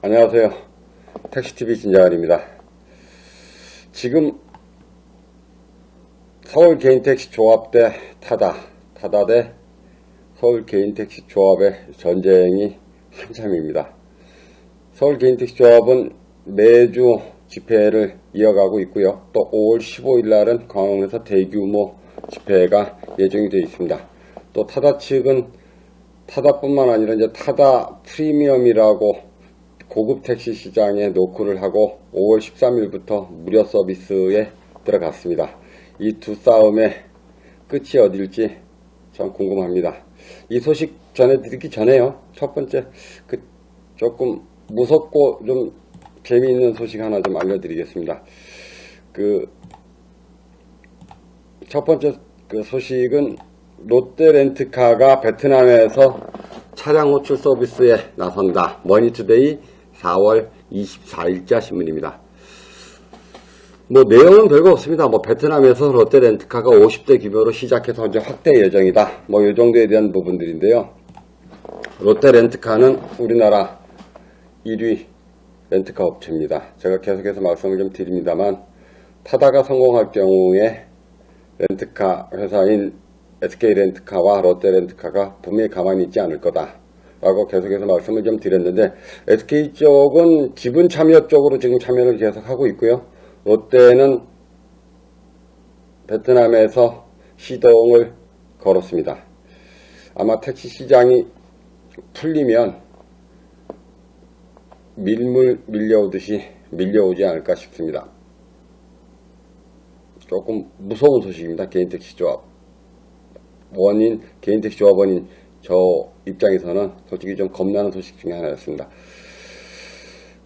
안녕하세요. 택시TV 진자한입니다. 지금 서울 개인택시 조합 대 타다 대 서울 개인택시 조합의 전쟁이 한참입니다. 서울 개인택시 조합은 매주 집회를 이어가고 있고요. 또 5월 15일 날은 광화문에서 대규모 집회가 예정이 되어 있습니다. 또 타다 측은 타다뿐만 아니라 이제 타다 프리미엄이라고 고급 택시 시장에 노크를 하고 5월 13일부터 무료 서비스에 들어갔습니다. 이 두 싸움의 끝이 어딜지 참 궁금합니다. 이 소식 전해드리기 전에요. 첫 번째 조금 무섭고 좀 재미있는 소식 하나 좀 알려드리겠습니다. 첫 번째 소식은 롯데렌트카가 베트남에서 차량 호출 서비스에 나선다. 머니투데이 4월 24일자 신문입니다. 내용은 별거 없습니다. 베트남에서 롯데렌트카가 50대 규모로 시작해서 이제 확대 예정이다. 이 정도에 대한 부분들인데요. 롯데렌트카는 우리나라 1위 렌트카 업체입니다. 제가 계속해서 말씀을 좀 드립니다만, 타다가 성공할 경우에 렌트카 회사인 SK렌트카와 롯데렌트카가 분명히 가만히 있지 않을 거다 라고 계속해서 말씀을 좀 드렸는데, SK 쪽은 지분 참여 쪽으로 지금 참여를 계속하고 있고요. 롯데는 베트남에서 시동을 걸었습니다. 아마 택시 시장이 풀리면 밀물 밀려오듯이 밀려오지 않을까 싶습니다. 조금 무서운 소식입니다. 개인택시 조합 개인택시 조합원인 저 입장에서는 솔직히 좀 겁나는 소식 중에 하나였습니다.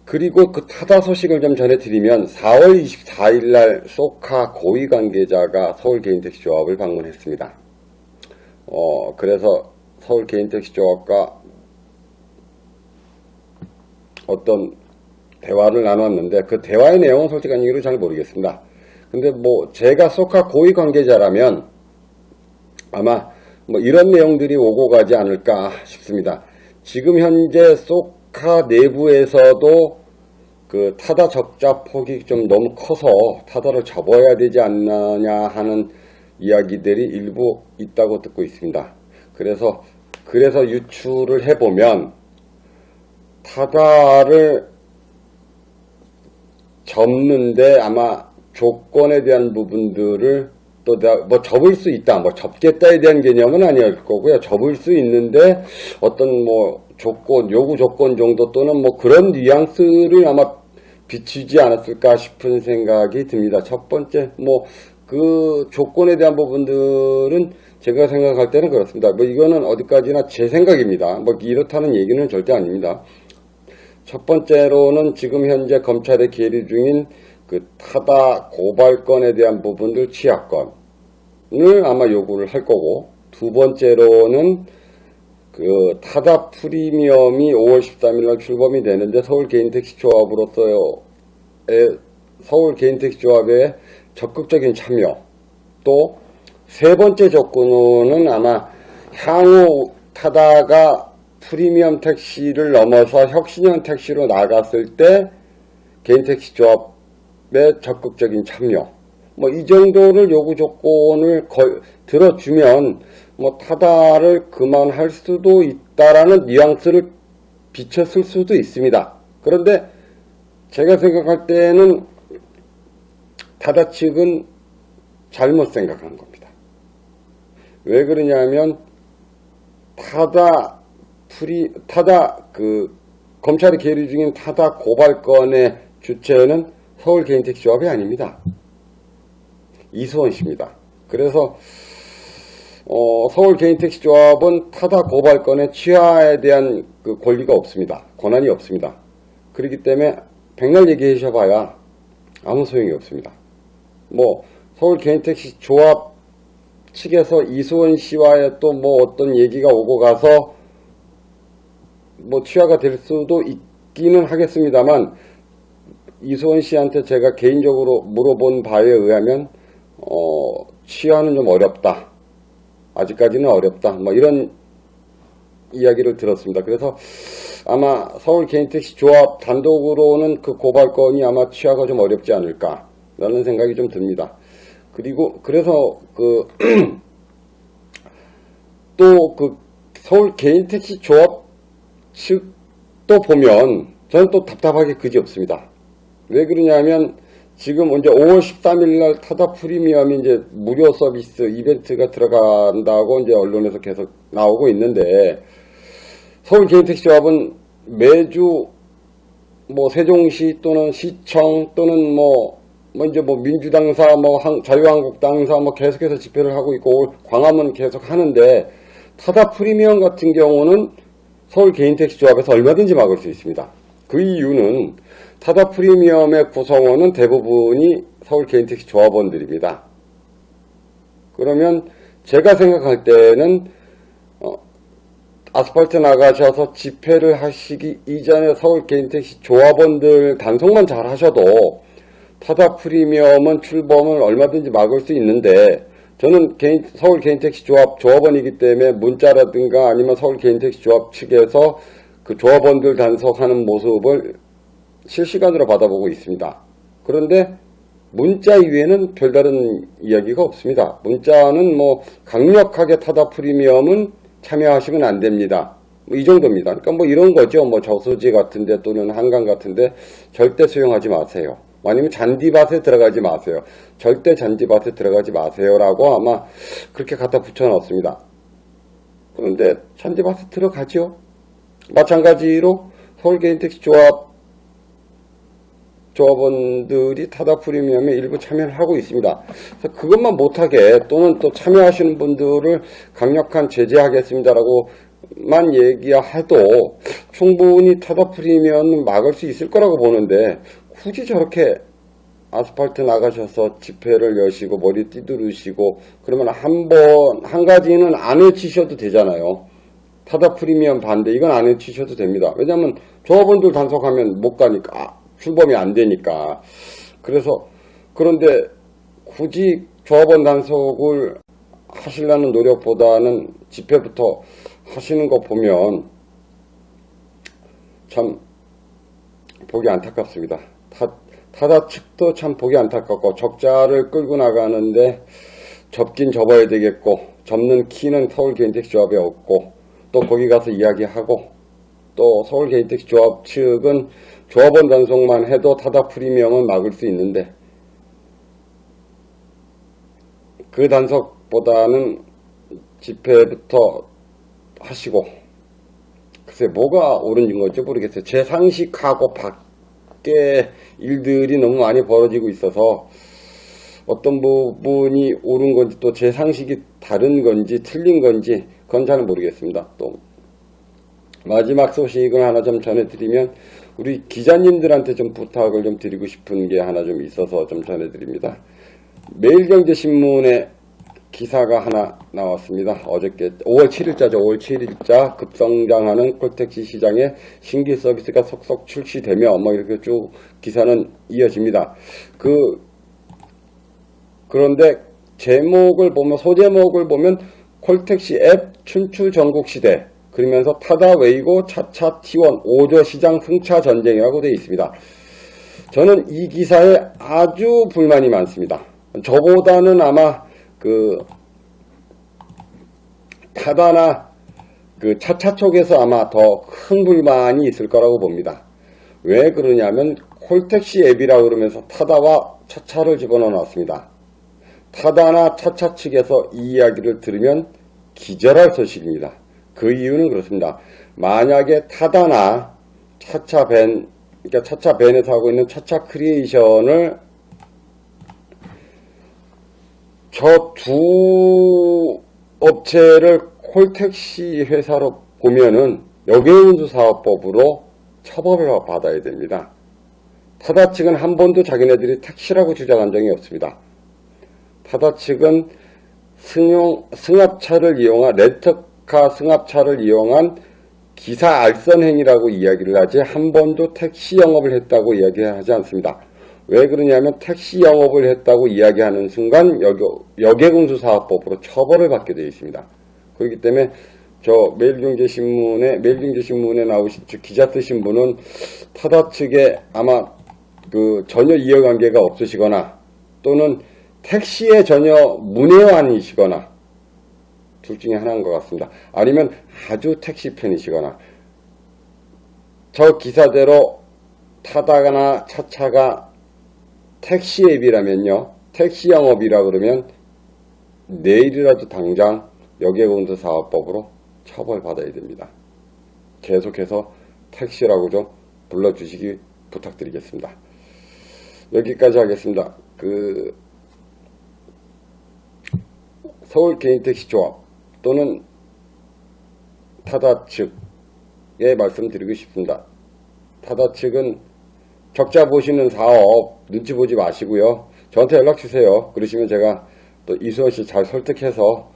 그리고 타다 소식을 좀 전해드리면 4월 24일 날 소카 고위 관계자가 서울 개인택시 조합을 방문했습니다. 그래서 서울 개인택시 조합과 어떤 대화를 나눴는데, 그 대화의 내용은 솔직한 얘기로 잘 모르겠습니다. 근데 제가 소카 고위 관계자라면 아마 이런 내용들이 오고 가지 않을까 싶습니다. 지금 현재 소카 내부에서도 타다 적자 폭이 좀 너무 커서 타다를 접어야 되지 않느냐 하는 이야기들이 일부 있다고 듣고 있습니다. 그래서 유추를 해보면 타다를 접는데 아마 조건에 대한 부분들을 또 접을 수 있다, 접겠다에 대한 개념은 아닐 거고요. 접을 수 있는데 어떤 요구 조건 정도 또는 그런 뉘앙스를 아마 비추지 않았을까 싶은 생각이 듭니다. 첫 번째, 그 조건에 대한 부분들은 제가 생각할 때는 그렇습니다. 이거는 어디까지나 제 생각입니다. 이렇다는 얘기는 절대 아닙니다. 첫 번째로는 지금 현재 검찰에 계류 중인 타다 고발건에 대한 부분들 취하권을 아마 요구를 할 거고, 두 번째로는 타다 프리미엄이 5월 13일 날 출범이 되는데 서울 개인택시 조합의 적극적인 참여, 또 세 번째 조건은 아마 향후 타다가 프리미엄 택시를 넘어서 혁신형 택시로 나갔을 때 개인택시 조합의 적극적인 참여, 이 정도를 요구 조건을 들어주면 타다를 그만할 수도 있다라는 뉘앙스를 비쳤을 수도 있습니다. 그런데 제가 생각할 때는 타다 측은 잘못 생각한 겁니다. 왜 그러냐면 검찰이 계류 중인 타다 고발건의 주체는 서울 개인택시 조합이 아닙니다. 이수원 씨입니다. 그래서 서울 개인택시 조합은 타다 고발건의 취하에 대한 권리가 없습니다. 권한이 없습니다. 그렇기 때문에 백날 얘기하셔봐야 아무 소용이 없습니다. 서울 개인택시 조합 측에서 이수원 씨와의 또 어떤 얘기가 오고 가서 취하가 될 수도 있기는 하겠습니다만, 이수원 씨한테 제가 개인적으로 물어본 바에 의하면 취하는 좀 어렵다. 아직까지는 어렵다. 이런 이야기를 들었습니다. 그래서 아마 서울 개인택시 조합 단독으로는 그 고발건이 아마 취하가 좀 어렵지 않을까라는 생각이 좀 듭니다. 그리고 그래서 또 서울 개인택시 조합 측도 보면 저는 또 답답하게 그지 없습니다. 왜 그러냐면 지금 이제 5월 13일 날 타다 프리미엄이 이제 무료 서비스 이벤트가 들어간다고 이제 언론에서 계속 나오고 있는데, 서울 개인택시 조합은 매주 뭐 세종시 또는 시청 또는 이제 민주당사 자유한국당사 계속해서 집회를 하고 있고 광화문 계속 하는데, 타다 프리미엄 같은 경우는 서울 개인택시 조합에서 얼마든지 막을 수 있습니다. 그 이유는 타다 프리미엄의 구성원은 대부분이 서울 개인택시 조합원들입니다. 그러면 제가 생각할 때는 아스팔트 나가셔서 집회를 하시기 이전에 서울 개인택시 조합원들 단속만 잘 하셔도 타다 프리미엄은 출범을 얼마든지 막을 수 있는데, 저는 서울 개인택시 조합원이기 때문에 문자라든가 아니면 서울 개인택시 조합 측에서 그 조합원들 단속하는 모습을 실시간으로 받아보고 있습니다. 그런데 문자 이외에는 별다른 이야기가 없습니다. 문자는 강력하게 타다 프리미엄은 참여하시면 안 됩니다. 이 정도입니다. 그러니까 이런 거죠. 저수지 같은데 또는 한강 같은데 절대 수용하지 마세요. 아니면 잔디밭에 들어가지 마세요. 절대 잔디밭에 들어가지 마세요라고 아마 그렇게 갖다 붙여놨습니다. 그런데 잔디밭에 들어가죠. 마찬가지로 서울 개인택시 조합원들이 타다 프리미엄에 일부 참여를 하고 있습니다. 그래서 그것만 못하게 또는 또 참여하시는 분들을 강력한 제재하겠습니다라고만 얘기해도 충분히 타다 프리미엄은 막을 수 있을 거라고 보는데, 굳이 저렇게 아스팔트 나가셔서 집회를 여시고 머리 띠두르시고 그러면 한 가지는 안 외치셔도 되잖아요. 타다 프리미엄 반대, 이건 안 외치셔도 됩니다. 왜냐하면 조합원들 단속하면 못 가니까, 출범이 안 되니까. 그런데 굳이 조합원 단속을 하시려는 노력보다는 집회부터 하시는 거 보면 참 보기 안타깝습니다. 타다 측도 참 보기 안타깝고, 적자를 끌고 나가는데 접긴 접어야 되겠고, 접는 키는 서울 개인택시 조합에 없고, 또 거기 가서 이야기하고, 또 서울 개인택시 조합 측은 조합원 단속만 해도 타다 프리미엄은 막을 수 있는데, 그 단속보다는 집회부터 하시고, 글쎄 뭐가 옳은 건지 모르겠어요. 제 상식하고 밖에 일들이 너무 많이 벌어지고 있어서 어떤 부분이 옳은 건지 또 제 상식이 다른 건지 틀린 건지 그건 잘 모르겠습니다. 또 마지막 소식을 하나 좀 전해드리면, 우리 기자님들한테 좀 부탁을 좀 드리고 싶은 게 하나 좀 있어서 좀 전해드립니다. 매일경제신문에 기사가 하나 나왔습니다. 어저께 5월 7일자죠. 5월 7일자 급성장하는 콜택시 시장에 신규 서비스가 속속 출시되며 이렇게 쭉 기사는 이어집니다. 그런데 소제목을 보면 콜택시 앱 춘추 전국 시대, 그러면서 타다 웨이고 차차 T1 5조 시장 승차 전쟁이라고 되어 있습니다. 저는 이 기사에 아주 불만이 많습니다. 저보다는 아마 타다나 차차 쪽에서 아마 더 큰 불만이 있을 거라고 봅니다. 왜 그러냐면 콜택시 앱이라고 그러면서 타다와 차차를 집어넣어 놨습니다. 타다나 차차 측에서 이 이야기를 들으면 기절할 소식입니다. 그 이유는 그렇습니다. 만약에 타다나 그러니까 차차 밴에서 하고 있는 차차 크리에이션을 저 두 업체를 콜택시 회사로 보면은 역외운수사업법으로 처벌을 받아야 됩니다. 타다 측은 한 번도 자기네들이 택시라고 주장한 적이 없습니다. 타다 측은 승합차를 이용한 렌터카 승합차를 이용한 기사 알선 행위라고 이야기를 하지 한 번도 택시 영업을 했다고 이야기하지 않습니다. 왜 그러냐면 택시 영업을 했다고 이야기하는 순간 역외공수사업법으로 처벌을 받게 되어 있습니다. 그렇기 때문에 저 매일경제신문에 나오신 기자 쓰신 분은 타다 측에 아마 그 전혀 이해관계가 없으시거나 또는 택시에 전혀 문외한이시거나 둘 중에 하나인 것 같습니다. 아니면 아주 택시 팬이시거나 저 기사대로 타다나 차차가 택시 앱이라면요. 택시 영업이라 그러면 내일이라도 당장 여객운수사업법으로 처벌받아야 됩니다. 계속해서 택시라고 좀 불러주시기 부탁드리겠습니다. 여기까지 하겠습니다. 서울 개인택시조합 또는 타다 측에 말씀드리고 싶습니다. 타다 측은 적자 보시는 사업 눈치 보지 마시고요. 저한테 연락 주세요. 그러시면 제가 또 이수원 씨 잘 설득해서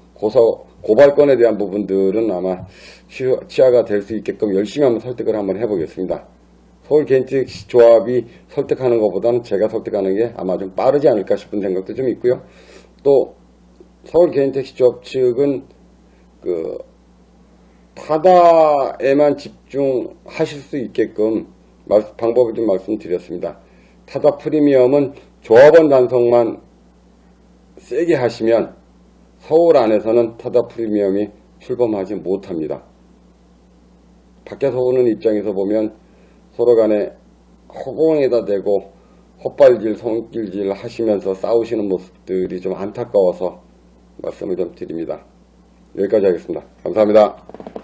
고발건에 대한 부분들은 아마 취하가 될 수 있게끔 열심히 한번 설득을 한번 해보겠습니다. 서울 개인택시 조합이 설득하는 것보다는 제가 설득하는 게 아마 좀 빠르지 않을까 싶은 생각도 좀 있고요. 또 서울 개인택시 조합 측은 타다에만 집중하실 수 있게끔 방법을 좀 말씀드렸습니다. 타다 프리미엄은 조합원 단속만 세게 하시면 서울 안에서는 타다 프리미엄이 출범하지 못합니다. 밖에서 오는 입장에서 보면 서로 간에 허공에다 대고 헛발질, 손길질 하시면서 싸우시는 모습들이 좀 안타까워서 말씀을 좀 드립니다. 여기까지 하겠습니다. 감사합니다.